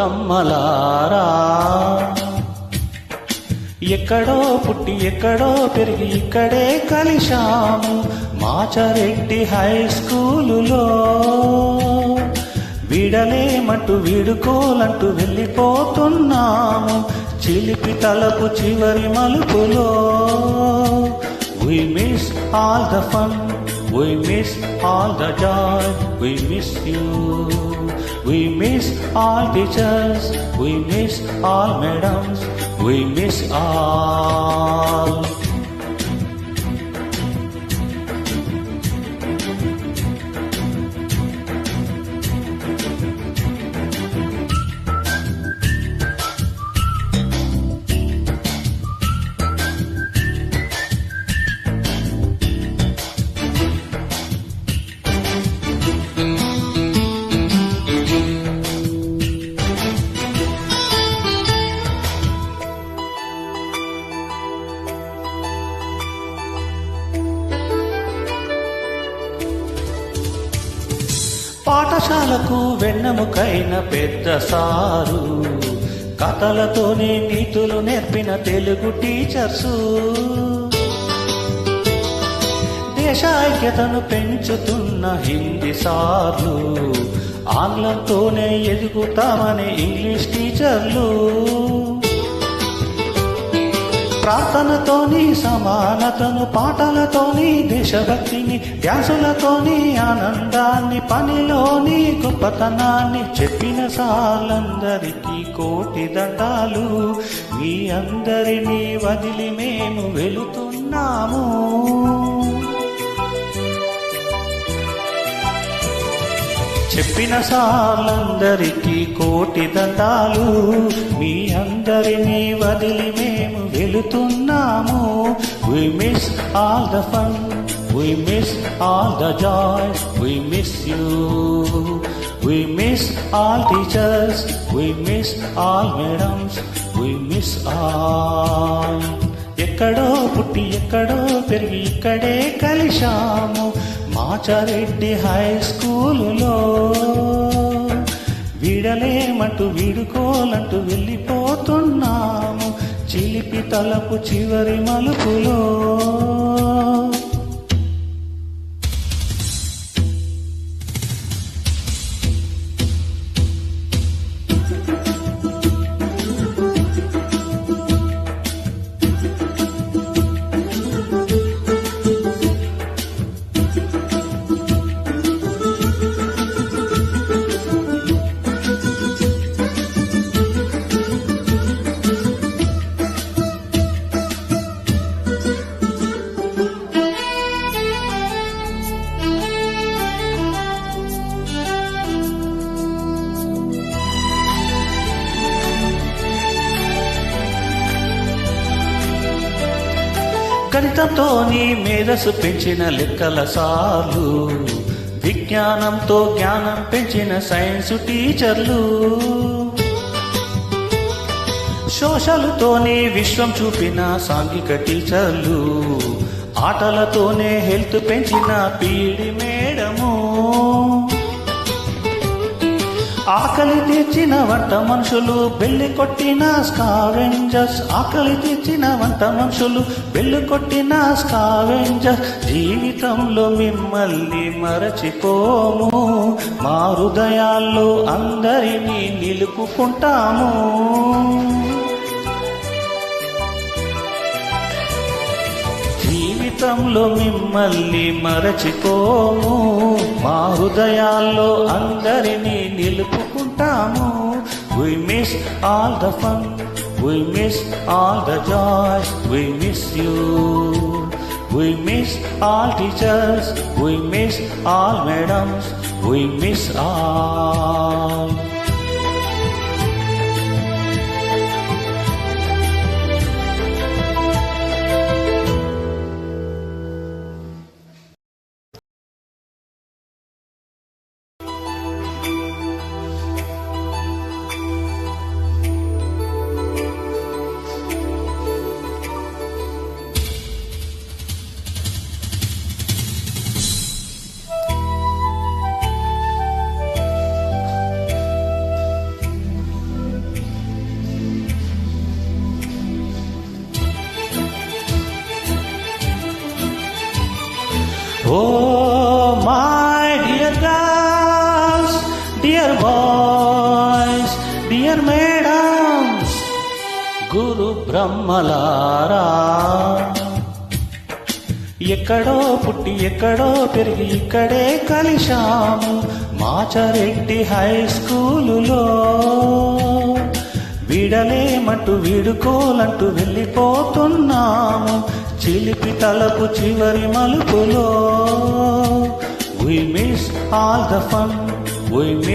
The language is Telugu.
ముద్దమ్మలారా. ఎక్కడో పుట్టి ఎక్కడో పెరిగి ఇక్కడే కలిశాము మాచారెడ్డి హై స్కూలులో. వీడలేమంటూ వీడుకోలంటూ వెళ్ళిపోతున్నాము చిలిపి తలపు చివరి మలుపులో. We miss all the fun, we miss all the joy, we miss you. We miss all teachers, we miss all madams, we miss all. పాఠశాలకు వెన్నెముకైన పెద్ద సారు, కథలతోనే నీతులు నేర్పిన తెలుగు టీచర్సు, దేశ ఐక్యతను పెంచుతున్న హిందీ సార్లు, ఆంగ్లంతోనే ఎదుగుతామనే ఇంగ్లీష్ టీచర్లు, ప్రార్థనతోని సమానతను, పాటలతోని దేశభక్తిని, డ్యాన్సులతోని ఆనందాన్ని, పనిలోని గొప్పతనాన్ని చెప్పిన సార్లందరికీ కోటి దండాలు. మీ అందరినీ వదిలి మేము వెళుతున్నాము. చెప్పిన సార్లందరికీ కోటి దండాలు. మీ అందరినీ వదిలి మేము వెళుతున్నాము. We miss all the fun, we miss all the joy, we miss you. We miss all teachers, we miss all madams, we miss all. ఎక్కడో పుట్టి ఎక్కడో పెరిగి ఇక్కడే కలిశాము మాచారెడ్డి హై స్కూలులో. వీడలేమంటూ వీడుకోలంటూ వెళ్ళిపోతున్నాము చిలిపి తలపు చివరి మలుపులో. గణితంతో నీ మేధస్సు పెంచిన లెక్కల సార్లు, విజ్ఞానంతో జ్ఞానం పెంచిన సైన్స్ టీచర్లు, సోషల్తోనే విశ్వం చూపిన సాంఘిక టీచర్లు, ఆటలతోనే హెల్త్ పెంచిన పీడి మేడము, ఆకలి తీర్చిన వంట మనుషులు బెల్లి కొట్టిన స్కావెంజర్స్, ఆకలి తీర్చిన వంట మనుషులు బెల్లు కొట్టిన స్కావెంజర్స్. జీవితంలో మిమ్మల్ని మరచిపోము, మా హృదయాల్లో అందరినీ నిలుపుకుంటాము. జీవితంలో మిమ్మల్ని మరచిపోము, మా హృదయాల్లో అందరినీ నిలుపుకుంటాము. We miss all the fun, we miss all the joy, we miss you. We miss all teachers, we miss all madams, we miss all. Oh, my dear girls, dear boys, dear madams, గురు బ్రహ్మలారా, ఎక్కడో పుట్టి ఎక్కడో పెరిగి ఇక్కడే కలిశాము మాచరెడ్డి హై స్కూలులో. వీడలేమంటూ వీడుకోలంటూ వెళ్ళిపోతున్నాము చిలిపి తలపు చివరి మలుపులో. We miss all the fun, we miss